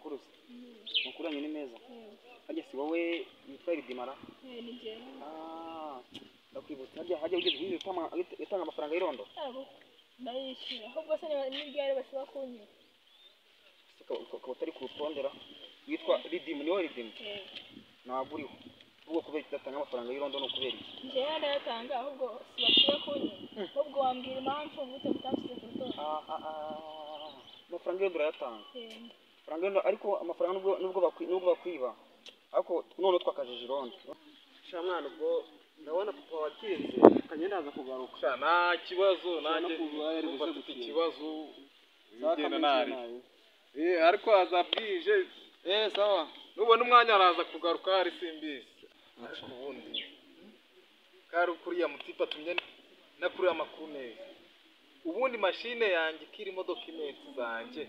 makuru se makuru yanyu ni meza hajya si wowe witwa Ridimara ni je ndakwibutsa hajya ugeze yatanga amafaranga y'irondo ndayishyura ahubwo se n'igare bashobora kunyura ukaba utari ku rutondera witwa Ridimu niwe Ridimu ntabwo uriho ubwo kubera idatanga amafaranga y'irondo no kubera iki njyewe ndayatanga ahubwo bashobora kunyura ahubwo wambwira impamvu gute mutansize ku rutonde amafaranga y'irondo urayatanga amafaranga ariko amafaranga nubwo bakwiba ariko none twakajije irondo sha mwana ubwo ndabona papa watinze kanye ndaza kugaruka nta kibazo nanjye numva mfite ikibazo ugenda nari ariko azabwije sawa nubona umwanya araza kugaruka hari simbizi ariko ubundi kari kuriya mutipa tumye nakuriya amakuru neza ubundi mashine yanjye kirimo dokumenti zanjye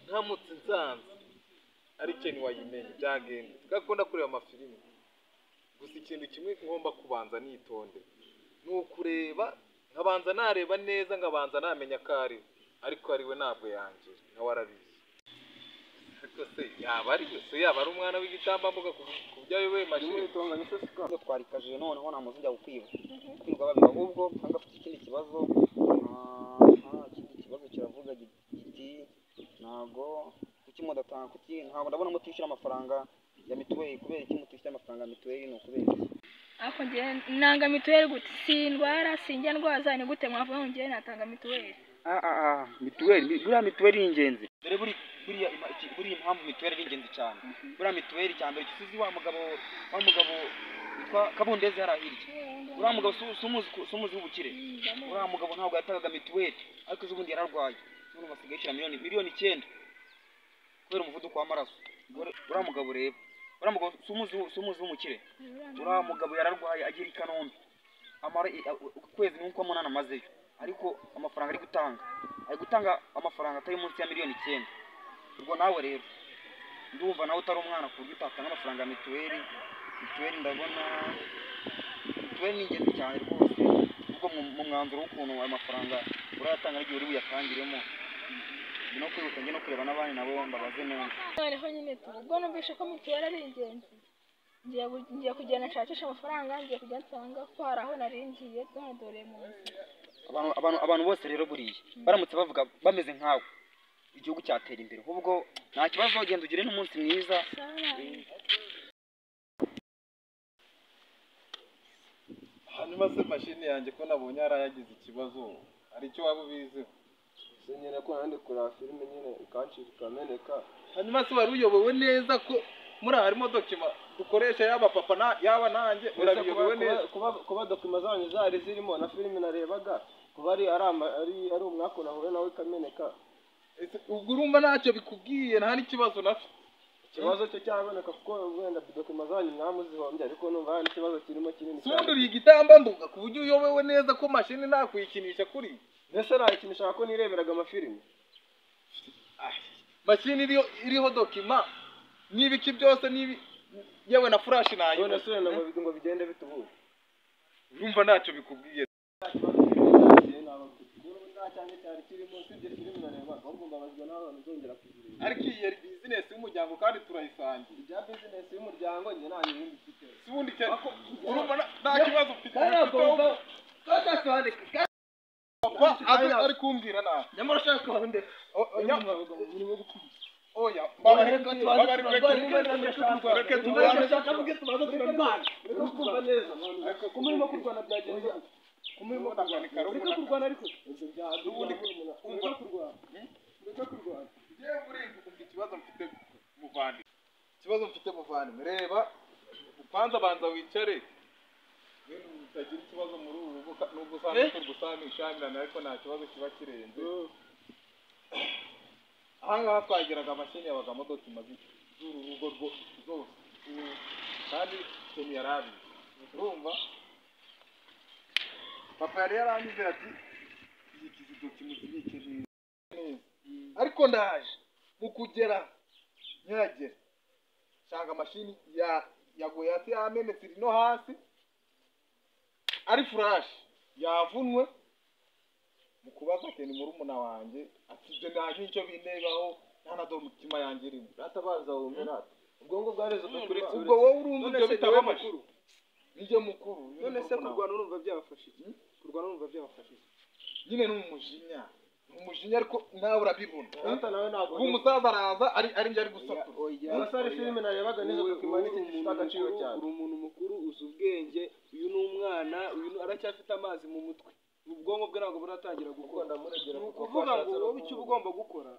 ntamutse nsanze ari ikintu wayimenye byagenda gakunda kureba amafilime gusa ikintu kimwe ngomba kubanza nitonde ni ukureba nkabanza nareba neza ngabanza namenya ko ariko ariwe ntabwo yanjye nawe arabizi ariko se yaba ari umwana w'igitambambuga ku byayo we mashini itonganye se siko twarikajije noneho namuzi njya gukwiba kwirwa babiba ahubwo cyangwa afite ikindi kibazo ikindi kibazo kiravuga giti ntago kuki mudatanga kuki ntabwo ndabona mutishyura amafaranga ya mituweli kubera iki mutishyura amafaranga ya mituweli ni ukubera ariko njye nanga mituweli gute sindwara sinjya ndwaza ni gute mwavuga ngo njye natanga mituweli mituweli buriya mituweli ni ingenzi dore buriya impamvu mituweli ari ingenzi cyane buriya mituweli cya mbere kisizi wa mugabo witwa Kabundezi yarahirye uriya mugabo sumuzi w'ubukire uriya mugabo ntabwo yatangaga mituweli ariko ubundi yararwaye none basigaye yishyura miliyoni 9 kubera umuvuduko w'amaraso uriya mugabo reba uriya mugabo sumuzi w'umukire uriya mugabo yararwaye agira i Kanombe amara ukwezi n'uko munana amazeyo ariko amafaranga ari gutanga amafaranga atari munsi ya miliyoni 9 ubwo nawe rero ndumva nawe utari umwana ku buryo utatanga amafaranga ya mituweli ndabona mituweli ni ingenzi cyane rwose ubwo mu mwanzuro w'ukuntu ayo mafaranga urayatanga n'igihe uri buyatangiremo no kwibuka njye no kureba n'abandi nabo mbabaze neza noneho nyine ubwo numvishe ko mituweli ari ingenzi ngiye kugenda nshakisha amafaranga ngiye kujya nsanga ko hari aho naringiye dore mu abantu bose rero buriye baramutse bavuga bameze nkawe igihugu cyatera imbere ahubwo nta kibazo genda ugire n'umunsi mwiza hanyuma se mashini yanjye ko nabonye yarayagize ikibazo hari icyo waba ubiziho se nyine ko nandi kureba filime nyine ikancika ikameneka hanyuma se wari uyobowe neza ko muri harimo dokima dukoresha yaba papa yaba nanjye urabiyobowe neza kuba dokima zanyu zari zirimo na filime narebaga kuba ari umwaka nahuye nawe ikameneka ubwo urumva ntacyo bikubwiye nta n'ikibazo nafite ikibazo cyo cyaboneka kuko wenda dokima zanyu mwamuzihombye ariko numva hari ikibazo kirimo kinini cyane sundi uri igitambambuga ku buryo uyobewe neza ko mashini nakuyikinisha kuri mbese nayikinisha ko nireberaga amafilime mashini iriho dokima n'ibiki byose yewe na flash nayo none se ngo bigende bitubuye urumva ntacyo bikubwiye ariko iyi yari business y'umuryango kandi turayisangiye ibya business y'umuryango njye nta nyindi mfite sibundi cyane urumva nta kibazo mfite ari kumbwira nawe nyamara ushaka wande oya kumurimo kurwana byagenze kumurimo kurwana kurwana ariko ikibazo mfite muvandimwe reba upanza banza wicare utagira ikibazo muri ubu nubwo usanga turi gusamishamirana ariko nta kibazo kiba kirenze ahangaha twagiraga amashini yabagamo dokima z'urugo zose kandi ikintu yari abizi urumva papa yari yaranyuze ati izi dokima zibike neza ariko ndaje mu kugera ntihagere nsanga amashini yaguye hasi yamenetse iri no hasi ari flash yavunwe mu kubaza ati ni murumuna wanjye ati ibyo nta n'icyo binebaho nta do mutima yanjye irimo ratabaza wumera ubwongo bwareze kukuretse ubwo wowe urumva ibyo bitaba amakuru nijye mukuru none se kurwana urumva byabafasha iki kurwana urumva byabafasha iki nyine ni umujinya ariko nawe urabibona rata nawe ntabwo ubu umusaza araza ari njye ari gusatura umusare filime narebaga nizo document zifite agaciro cyane uri umuntu mukuru uzi ubwenge uyu ni umwana uyu aracyafite amazi mu mutwe ubwonko bwe ntabwo buratangira gukora kuvuga ngo wowe icyo ugomba gukora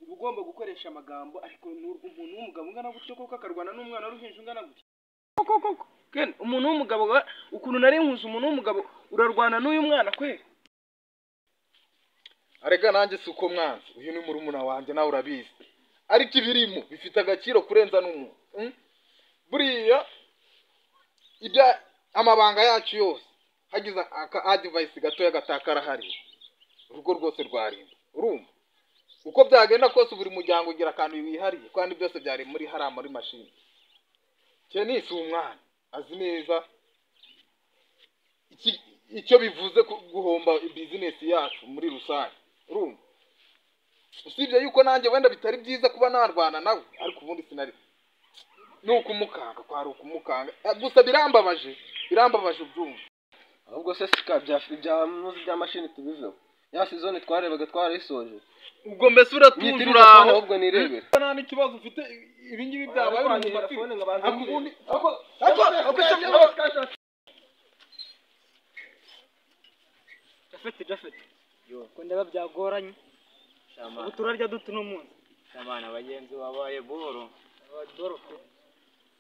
uba ugomba gukoresha amagambo ariko umuntu w'umugabo ungana gutyo koko akarwana n'umwana w'uruhinja ungana gutyo Ken umuntu w'umugabo ukuntu nari nkuze umuntu w'umugabo urarwana n'uyu mwana kwe arega nanjye si uko mwanzi uyu ni murumuna wanjye nawe urabizi ariko ibirimo bifite agaciro kurenza n'umuntu buriya ibya amabanga yacu yose hagize aka advice gatoya gatakara hari urugo rwose rwarinda urumva uko byagenda kose buri muryango ugira akantu wihariye kandi byose byari muri machine cyane si umwana azi neza icyo bivuze guhomba business yacu muri rusange urumva usibye yuko nanjye wenda bitari byiza kuba narwana nawe ariko ubundi sinari nuko umukanga kwari ukumukanga gusa birambabaje ubyumva ahubwo se sika bya machine tubiveho ya season twarebaga twarisoje ubwo mbese uratunjura aho ahubwo nirebera nta n'ikibazo ufite ibi ngibi byabaye uri mu mafilime akubundi Jafet yo ko ndaba byagoranye ubu turarya dutu no munsi abana bagenzi babaye boro pe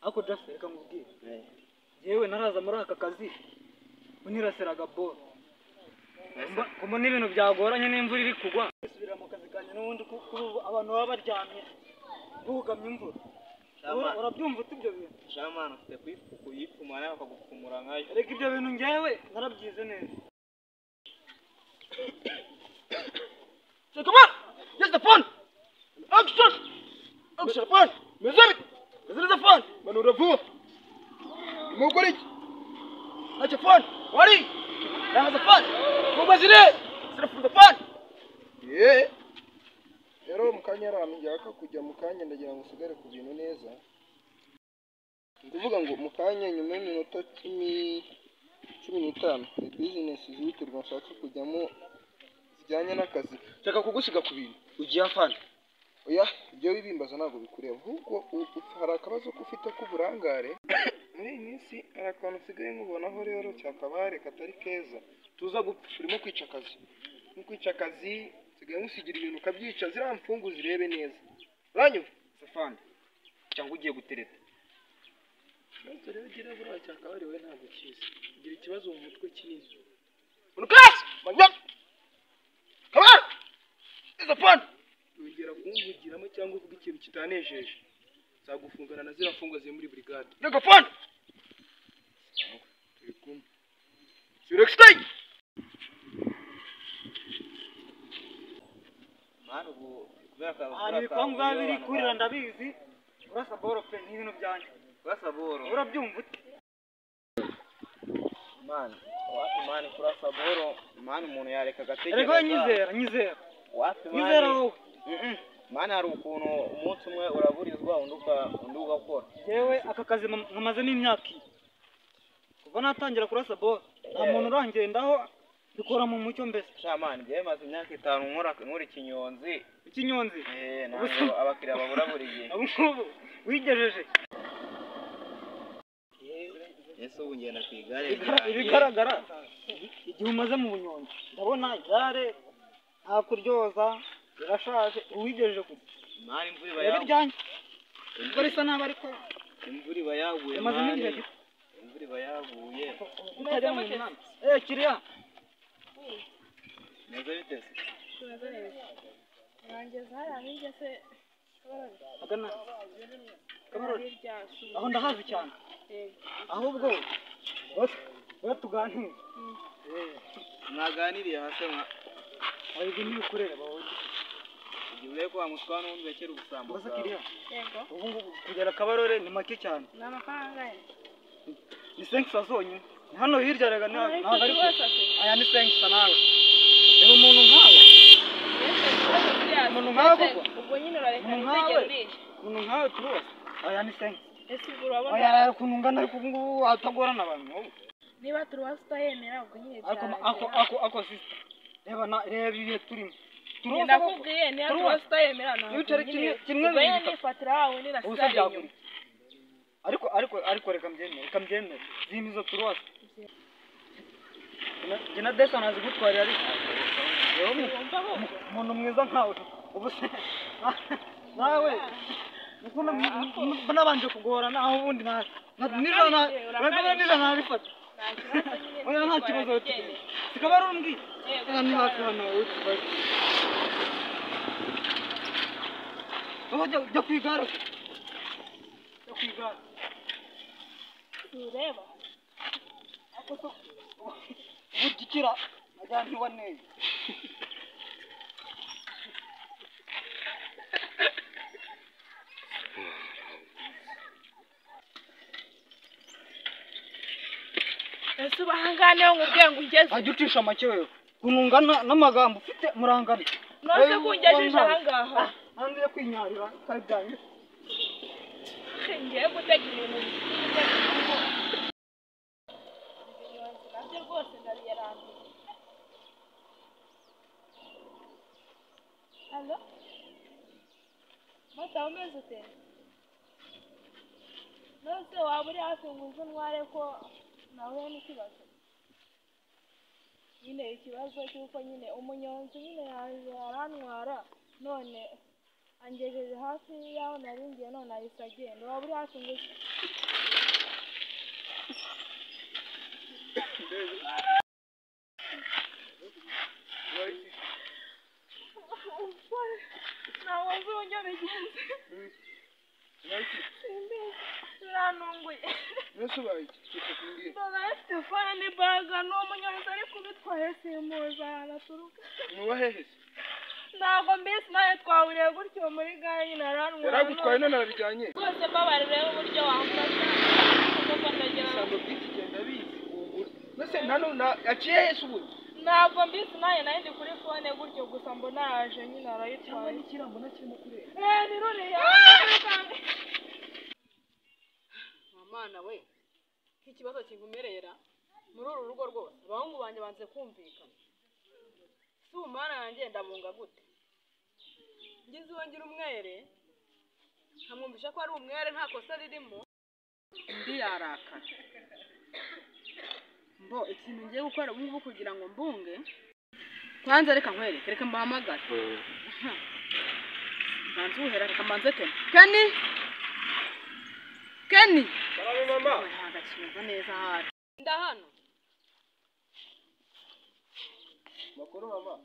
ako Jafet reka nkubwire yewe naraza muri aka kazi uniraseraga boro kumba n'ibintu byagoranye n'imvura iri kugwa subira mu kazi kanje n'ubundi abantu baba baryamye bugamye imvura urabyumva uti ibyo bintu shamana ufite kuyipfuma nawe bakagupfumura nkayo reka ibyo bintu ngewe narabyize neza So come on! Here's the phone! Action! Action phone! Mezabit! This is the phone! Manura phone! Mugori! That's your phone! Wari! That has the phone! Mubazire! Sit from the phone! Yeah! Rero mukanya ranjyaka kujya mukanya ndagira ngo usigare ku bintu neza. Ndavuga ngo mukanya nyuma y'iminota 15 ni business zihutirwa nshaka kujyamo zijyanye n'akazi nshaka kugusiga ku bintu ugiye afana oya ibyo bibimbaza ntabwo bikureba ahubwo hari akabazo ko ufite k'uburangare muri iyi minsi hari akantu usigaye nk'ubonaho rero cyakabare katari keza tuza gupfa urimo kwica akazi usigaye musigira ibintu ukabyica ziriya mfungu zirebe neza uranyumva Safandi cyangwa ugiye gutereta Ntabwo rero ugira buriya cyakabari we ntabwo kizi ugira ikibazo mu mutwe kinini Unukas! Manyak! Come on! It's a phone! wongera kumvugiramo cyangwa uvuga ikintu kitanejeje zagufungana na zira mfungo ziri muri brigade Nigga phone! turi kumwe Sirex stay! Manu kubera ka ibipangu biba biri kurira ndabizi urasa boro pe n'ibintu byanjye kurasa boro urabyumva ute man wapi man kurasa boro man umuntu yareka gategereza ariko nyizera wapi man nyizera wowe man hari ukuntu umunsi umwe uraburizwa undi ugakora yewe aka kazi nkamaze n'imyaka kuva natangira kurasa boro nta muntu urangendaho bikora mu mucyo mbese shamani byaye maze imyaka 5 nkora ikinyonzi ntabwo abakiriya babura buri gihe ubu wigejeje Yesu ubu ngenda ku igare ibigaragara igihe umaze mu bunyonzi ndabona igare nta kuryoza birashaje uwigejeje kure mari imvura iba yaguye imvura isa nabi ariko imvura iba yaguye imaze n'igihe gito imvura iba yaguye utajya mu mwana kiriya neza bitese Nangeza hariya se agana kamarori aho ndahazi cyane ahubwo batuganire mwaganiriye hase ayigo ni ukureba wowe igihe ko amutwana n'undi bekera ubusamba basa kiriya ubu ngubu kugera kabarore ni make cyane n'amafaranga ni 5 zonyine hano hirya rega ntabwo ari aya ni 5 nawe umuntu nkawe koko ubwo nyine urareka Umuntu ntegera uriye umuntu nkawe turose aya ni sense ese ubwo urabona aya ukuntu ungana ariko ubu ngubu atagorana abantu wowe niba turuwasi utayemera ubwo nyine ako sister reba ibihe turimo ndakubwiye niba turuwasi utayemera ntabwo nyine ubwo nyine nifatira wawe nirasara inyuma ariko reka mbyemere zimpa izo turuwasi njye na desa nazi gutwarira ariko umuntu mwiza nkawe ubu se nawe nabanje kugorana aho ubundi nijoro nabifata oya nta kibazo sikaba ari umbwiye ni hafi hano jya ku igare ureba ubudikira ajya ntiwaneye ese ubahangane wo nkubwiye ngo ungeze ajya ucisha make wewe kunungana n'amagambo ufite murangana nose kungejeje ahangaha hanze yo kwinyarira kari byanyu ngiye gutega ibintu bisize nabyo rwose ndabiyarambiwe halo mata umeze ute nose waba uri hafi ngo uze untware ko nahuye n'ikibazo nyine ikibazo cy'uko nyine umunyonzi nyine yaje arantwara none angejeje hafi y'aho naringiye none ahise agenda waba uri hafi ngo ntabwo nzi uburyo bigenze birantunguye ndona Stefani n'ibaga n'umunyonzi ari kubitwaye simpuza ahantu aturuka ntabwo mbese nawe twahuriye gutyo muri gare nyine arantwara yaragutwaye none arabijyanye rwose mbabarira uburyo wamfasha kuko ndagira ntabwo bw'iki genda bizi mbese nanone yaciye yesu ubu ntabwo mbese nawe nari ndi kuri fone gutyo gusa mbona yaje nyine arayitwaye n'ikirambo nakirimo kureba ni ruriya mwana we nk'ikibazo kingumerera muri uru rugo rwose abahungu banjye banze kumvikana si umwana yanjye ndabunga gute ngize uwo ngira umwere nkamwumvisha ko ari umwere nta kosa ririmo undi yarakara mbo ikintu ngiye gukora ubu ngubu kugira ngo mbunge kwanza reka nkwereke reka mbahamagare mbanze uhera reka mbanze Kenny salamu mama ntagashyirwa neza hari ndahano makuru mama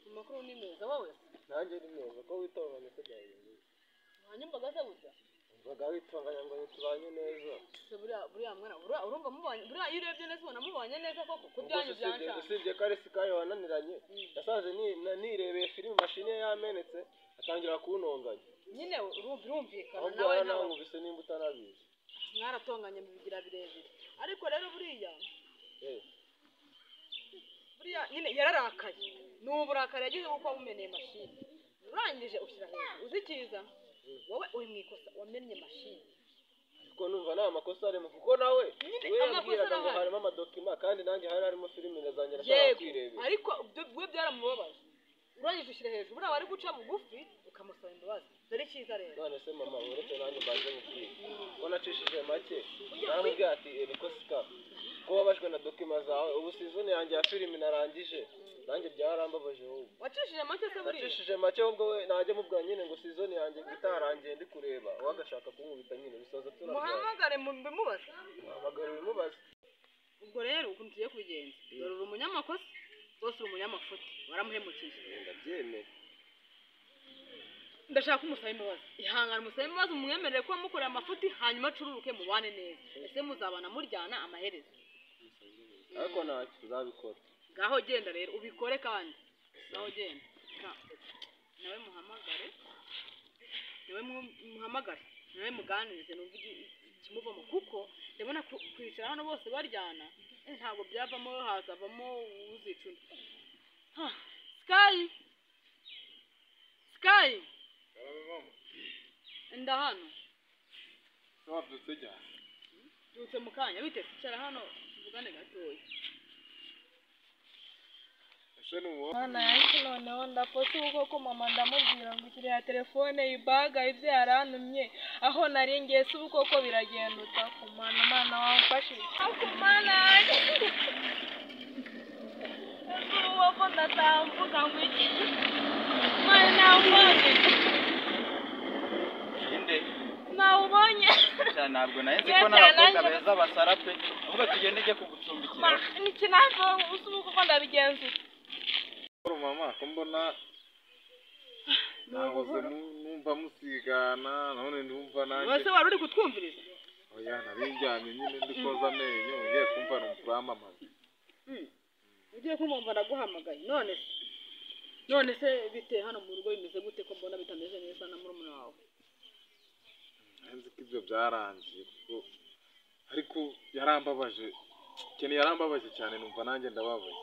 amakuru ni meza wowe nanjye ni meza ko witonganya se byawe wanyumvaga se burya mvaga witonganya ngo tubanye neza buriya mwana urumva mubanye buriya iyo urebye neza ubona mubanye neza koko kubyanyu byanshaka usibye ko ari sikayo wananiranye yasanze nirebeye filime mashine yamenetse atangira kuntonganya nyine urumvikana nawe nawe nkubise nimba utanabizi mwaratonganye mubigira birebire ariko rero buriya nyine yararakaye ni uburakari yagize kuko wabumeneye mashini urangije ushyira hejuru uzikiza wowe uri mu ikosa wamennye mashini ariko numva nta makosa arimo kuko nawe we yambwiraga ngo harimo amadokima kandi nanjye hari harimo filime zanjye nashaka kwirebera ariko we byaramubabaje urangije ushyira hejuru buriya wari guca bugufi ukamusaba imbabazi dore icyiza rero none se mama uretse nanjye mbanze mubwire ko nacishije make naramubwira ati niko sika ko wabajwe na dokima zawe ubu sizoni yanjye ya filime narangije nanjye byarambabaje wowe wacishije make se buriya nacishije make ahubwo we najya mubwira nyine ngo sizoni yanjye itarangiye ndi kureba wagashaka kunkubita nyine bisoza turarwaye muhamagare mubimubaze muhamagare bimubaze ubwo rero ukuntu tugiye kubigenza dore uri umunyamakosa rwose uri umunyamafuti waramuhemukiye ndabyemeye ndashaka umusaba imbabazi ihangane umusaba imbabazi umwemerere ko wamukoreye amafuti hanyuma acururuke mubane neza ese muzabana muryana amaherezo ariko ntacyo tuzabikora ngaho genda rero ubikore kandi ngaho genda nawe muhamagare nawe muganirize numva ikimuvamo kuko ndabona kwicara hano bose baryana ntabwo byavamo hazavamo uzica undi Sky Nda hano. wabyutse ryari Dutse mu kanya bite cara hano tuvugane gatoya. ese nuwo Mana yanjye noneho ndapfa uko ko mama ndamubwira ngo ikiri ya telefone ibaga ibyo yarantumye aho nari ngiye se uko ko biragenda utakumana mana wamfashije akumana uwo ko ndatambuka ngo iki mana wamfashije inde nawubonye ntabwo nahenze ko n'abakobwa beza basara pe ahubwo tugende ujye kugucumbikira ni kinava usubuka ko ndabigenza mama ko mbona nahoze numva musigana none ndumva nanjye Wese wari uri kutwumviriza? oya narinjyanye nyine ndikoza amenyo ngiye kumva n'uramamaza Ugiye kumumva ndaguhamagaye none se bite hano mu rugo bimeze gute ko mbona bitameze neza na murumuna wawe? nzi ko ibyo byarangiye kuko ariko yarambabaje yarambabaje cyane numva nanjye ndababaye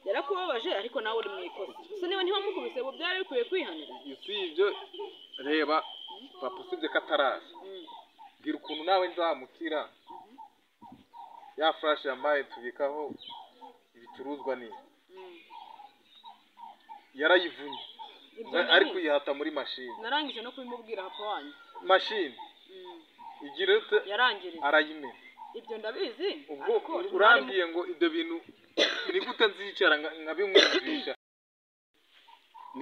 Yarakubabaje ariko nawe uri mwikoze. Gusa niba ntibamukubise bo byari bikwiye kwihanira. usibye reba papa usibye ko ataraje bwira ukuntu nawe nzamukira ya flash yambaye tubikaho ibicuruzwa ni yarayivunye ari kuyihata muri machine Narangije no kubimubwira hapo wanyu. machine igira Yarangiriye. arayimena Ibyo ndabizi. ubwo urambiye ngo ibyo bintu ni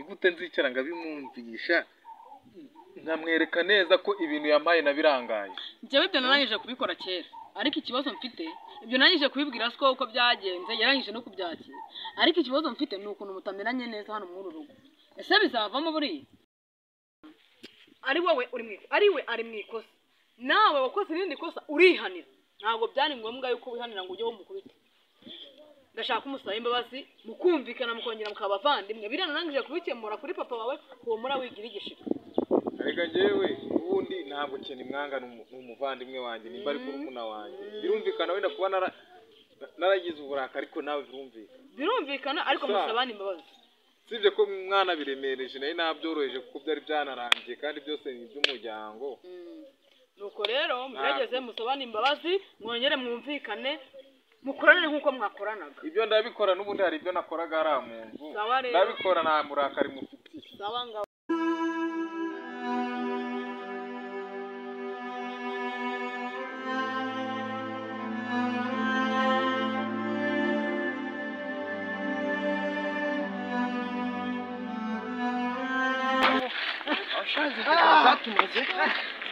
gute nzicara nkabimwumvisha nkamwereka neza ko ibintu yampaye nabirangaye Njyewe ibyo narangije kubikora kera. Ariko ikibazo mfite ibyo narangije kubibwira siko uko byagenze yarangije no kubyakira. Ariko ikibazo mfite ni ukuntu mutamenanye neza hano muri rugo. Ese bizavamo buriya? Ari we ari mwikosa. Nawe wakoze irindi kosa urihanira. Ntabwo byari ngombwa yuko wihanira ngo ujye wo mukubita. Ndashaka umusaba imbabazi mukumvikana mukongera mukabavandimwe. Biriya narangije kubikemura kuri papa wawe uwo muri wigira igishika. ariko njyewe ubundi ntabwo cyane mwanga n'umuvandimwe wanjye nimba ari murumuna wanjye birumvikana wenda kuba naragize uburaka ariko nawe birumvikana ariko musabane imbabazi. sibye ko mwana biremereje nayo nabyoroheje kuko byari byanarangiye kandi byose ni iby'umuryango Nuko rero mugerageze musabane imbabazi mwongere mwumvikane mukorane nk'uko mwakoranaga. ibyo ndabikora n'ubundi hari ibyo nakoraga ari mu nzu ndabikora nta murakari mufitiye Sawa ngaho. zatumaze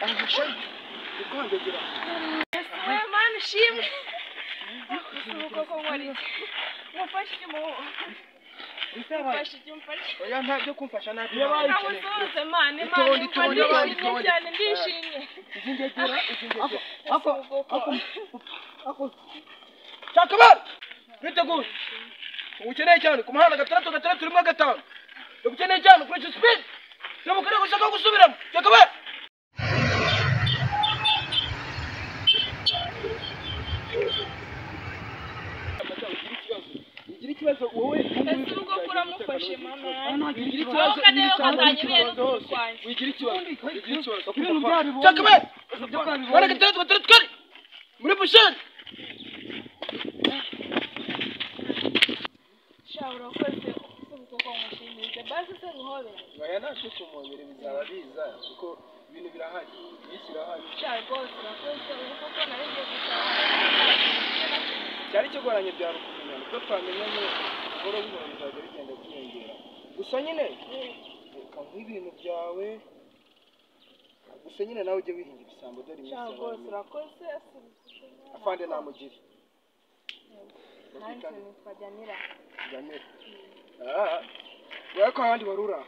ahashaye ukongegera Mana shimwe uko ko ngori mufashije mu mufashije oya ntabyo kumfasha ntabyo namusuze Mana cyane ndishimye izingegera ako Chakabara biteguye ukeneye cyane ku muhanda 6 ukeneye cyane kuri speed Namukore gushaka gusubiramo Chakabara Igira ikibazo wowe ese uko kuramufashe mama igira ikibazo wigira ikibazo Chakabara wala gatatu muri bushani shabura kwese uko ko mushimije basi se ruhore oya nashike umubiri bizaba biza kuko ibintu birahari yisirahari rwose urakoze uko ko naringiye gusaba cyari kigoranye bya rukumenya niko twamenyanye boro bino bizajya bigenda byiyongera gusa nyine nk'ibintu byawe gusa nyine nawe ujye wirinda ibisambo dore iminsi rwose urakoze afande namugire nanjye nitwa Janira Janira wewe ko abandi barura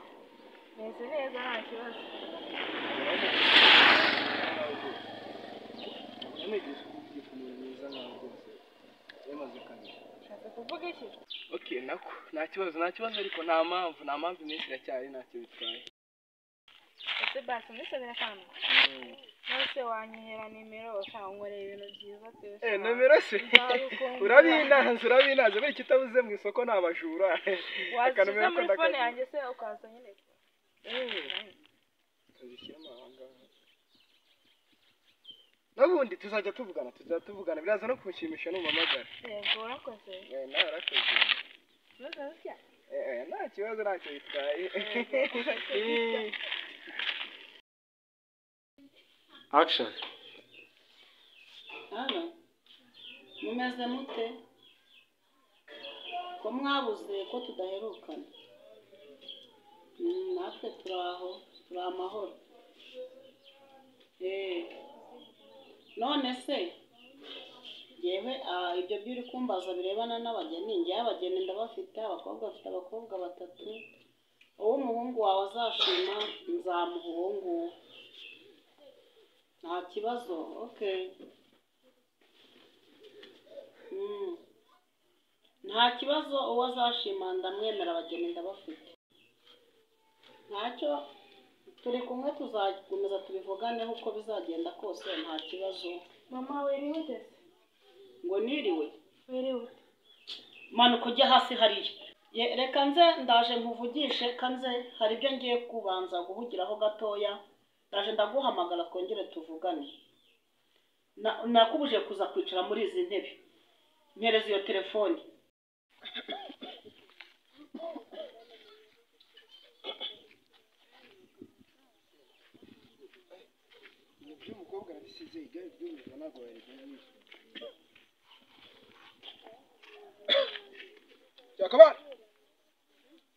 meze neza nta kibazo kuvuga iki okay nako nta kibazo ariko nta mpamvu iminsi iracyari ntacyo bitwaye ese basi nisabira kandi nose wanyihera nimero ushaka nkorera ibintu byiza byose nomero se urabinaze buri kitabuze mu isoko nabajura wasize muri phone yanjye se ukaza nyine tuzishyiramo aha ngaha n'ubundi tuzajya tuvugana biraza no kunshimisha n'umamagara yego urakoze nawe urakoze nta kibazo ntacyo bitwaye action hano mumeze mute ko mwabuze ko tudaherukana natwe turaho turi amahoro none se yewe ibyo by'uri kumbaza birebana n'abageni njyewe abageni ndabafite abakobwa bafite abakobwa 3 uwo umuhungu wawe azashima nzamuha uwo nguwo nta kibazo okay nta kibazo uwo azashima ndamwemera abageni ndabafite ntacyo turi kumwe tuzakomeza tubivuganeho uko bizagenda kose nta kibazo mama wiriwe ute ngo niriwe wiriwe manuka ujya hasi hariya reka nze ndaje nkuvugishe kanze hari ibyo ngiye kubanza guhugiraho gatoya ndaje ndaguhamagara twongere tuvugane nakubuje kuza kwicara muri izi ntebe mpereza iyo telefone by'umukobwa yabisize igare ry'umuriro ntabwo yarigeze cyakabana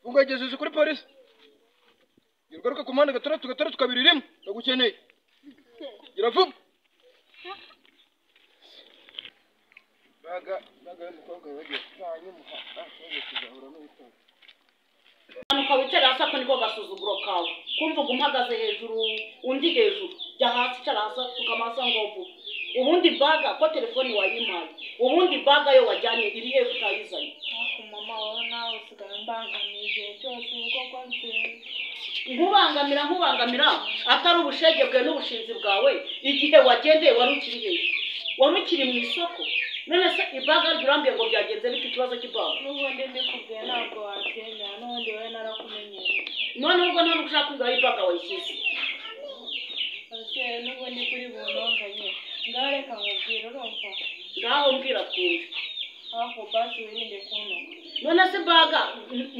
ubwo yagejeje kuri polisi garuka ku muhanda 6 ndagukeneye gira vuba baga y'umukobwa yagiye tanyumuha aje kuzahura n'ubutaka manuka wicara hasi ako niko gasuzuguro kawe kumvuga umpagaze hejuru undi hejuru jya hasi cara hasi tukamasa ngovu ubundi baga ko telefone wayimpaye ubundi baga yo wajyanye iri hefu utayizanye mama wowe nawe usigaye mbangamiye igihe cyose uko kwansinze nkubangamira atari ubushege bwe n'ubushinzi bwawe igihe wagendeye wari ukiri hejuru wari ukiri mu isoko none se ibaga ryurambiye ngo byagenze bite ikibazo cy'ibaga n'ubundi mbikubwiye ntabwo wabyemera n'ubundi wowe narakumenyereye none ubwo none ushaka kugaho ibaga wayishyize ese n'ubundi kuri buntonganye ngaho reka nkubwire urumva ngaho mbwira twumve ahubwo basi wirinde kuntuka none se baga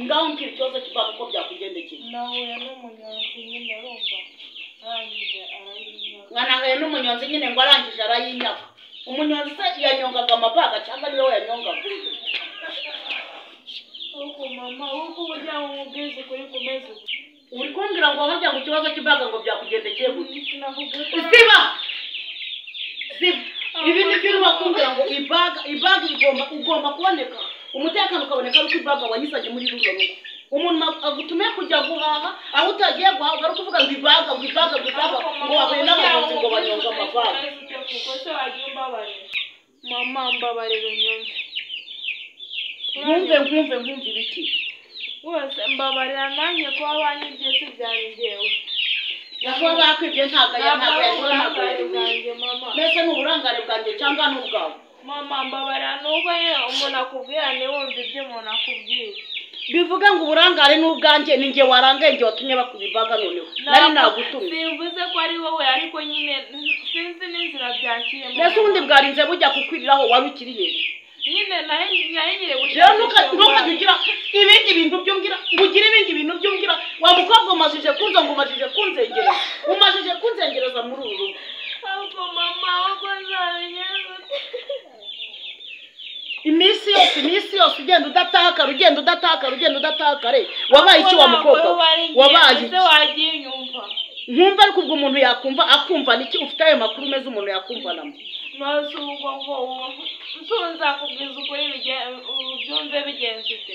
ngaho mbwira ikibazo cy'ibaga uko byakugendekeye nahuye n'umunyonzi nyine urumva arangije arayinyaka mwanahuye n'umunyonzi nyine ngo arangije arayinyaka umunyonzi se yanyongaga amabaga cyangwa niwe yanyongaga ahubwo mama ahubwo uburyo nkubwiza ukuri kumeze uri kumbwira ngo harya ngo ikibazo cy'ibaga ngo byakugendekeye gute sinavuga ziba ibi ni byo urimo kumbwira ngo ibaga ugomba kuboneka umutekano ukaboneka ari uko ibaga wanyisanye muri runo rugo umuntu agutumiye kujya guhaha aho utagiye guhaha ugari kuvuga ngo ibaga ngo wahuye n'abayobozi ngo banyonga amabaga kuko se wagiye umbabarira mama mbabarira unyumve nkumve ibiki wese mbabarira nanjye kuba banyibye si byari njyewe nako bakwibye ntabwo uburangare bwanjye mama mbese ni uburangare bwanjye cyangwa ni ubwawe mama mbabarira nubwo umuntu akubwira ntiwumve ibyo umuntu akubwira bivuga ngo uburangare n'ubwanjye ni njye warangaye njye watumye bakuba ibaga noneho nari nagutumye simvuze ko ari wowe ariko nyine sinzi n'inzira byakiyemo mbese ubundi bwarinze bujya kukwiriraho wari ukiri hejuru nyine nayo nyine rero ntukajya ugira ibindi bintu byumvira ugira ibindi bintu byumvira wa mukobwa umajije kunza ngo umajije kunzengereza muri uru rugo ahubwo mama ahubwo nzabigenza iminsi yose ugenda udatakara wabaye iki wa mukobwa wabaye iki wagiye unyumva nkumva ariko ubwo umuntu yakumva akumva niki ufite ayo makuru meza umuntu yakumva namo maze ubwo ngo nzakubwiza ukuri byumve bigenze ute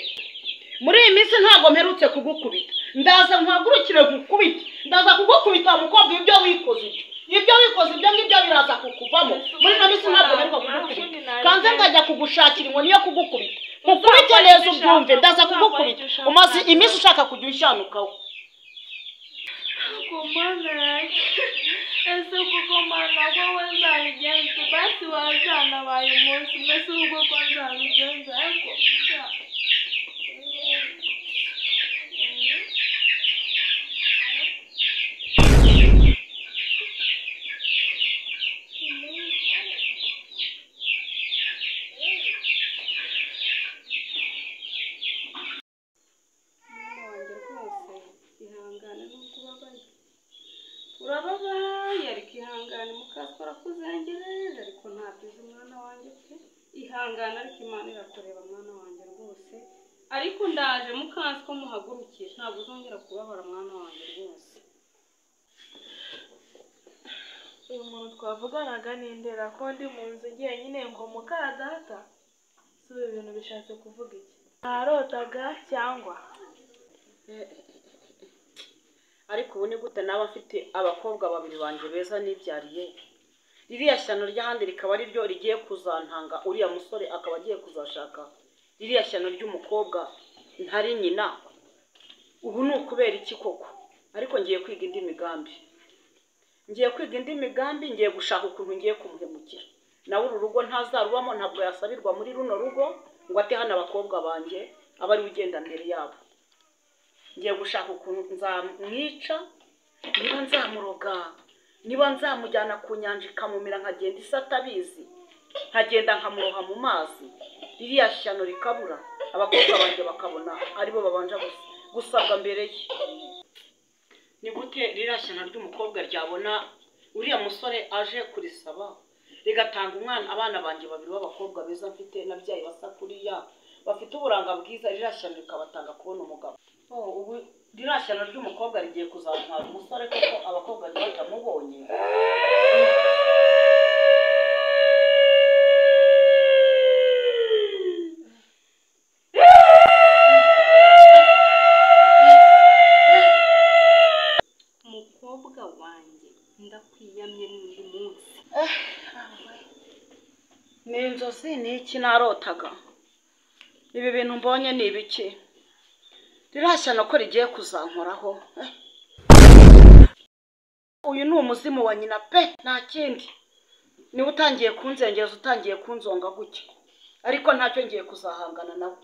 muri iyi minsi ntabwo mperutse kugukubita ndaza nkagurukire gukubita ndaza kugukubita mukobwa ibyo wikoze ibyo ngibyo biraza kukuvamo muri ino minsi ntabwo mperuka kugukubita kanze ngajya kugushakira inkoni yo kugukubita mukubite neza ubyumve ndaza kugukubita umaze iminsi ushaka kujya ushyanukaho kumana ese kuko mana ko wazabigenza basi wazanabaye umunsi mbese ubwo ko nzabigenza ariko ihangana ariko Imana irakureba mwana wanjye rwose ariko ndaje mukansi ko muhagurukira ntabwo uzongera kubabara mwana wanjye rwose. uyu muntu twavuganaga nindera ko ndi mu nzu njyenyine ngo muka data si ibi bintu bishatse kuvuga iki narotaga cyangwa ariko ubu ni gute naba mfite abakobwa babiri banjye beza nibyariye ririya shyano ry'ahandi rikaba ari ryo rigiye kuzantanga uriya musore akaba agiye kuzashaka ririya shyano ry'umukobwa ntari nyina ubu ni ukubera iki koko ariko ngiye kwiga indi migambi ngiye gushaka ukuntu ngiye kumuhemukira nawe uru rugo ntazarubamo ntabwo yasabirwa muri runo rugo ngo ate hano abakobwa banjye aba ari ugenda mbere yabo ngiye gushaka ukuntu nzamwica niba nzamuroga niba nzamujyana ku nyanja ikamumira nkagenda isa atabizi nkagenda nkamuroha mu mazi ririya shyano rikabura abakobwa banjye bakabona aribo babanja gusabwa mbere ye. Ni gute ririya shyano ry'umukobwa ryabona uriya musore aje kurisaba rigatanga umwana abana banjye babiri b'abakobwa beza mfite nabyaye basa kuriya bafite uburanga bwiza ririya shyano rikabatanga kubona umugabo. Ubu ririya shyano ry'umukobwa rigiye kuzantwara umusore kuko abakobwa batamubonye. Umukobwa wanjye ndakwiyamye n'undi munsi. Ni inzozi ni iki narotaga? Ibi bintu mbonye ni ibiki? Ririya shyano ko rigiye kuzankoraho. Uyu ni umuzimu wa nyina pe nta kindi. Niba utangiye kunzengeza utangiye kunzonga gutya ariko ntacyo ngiye kuzahangana nawe.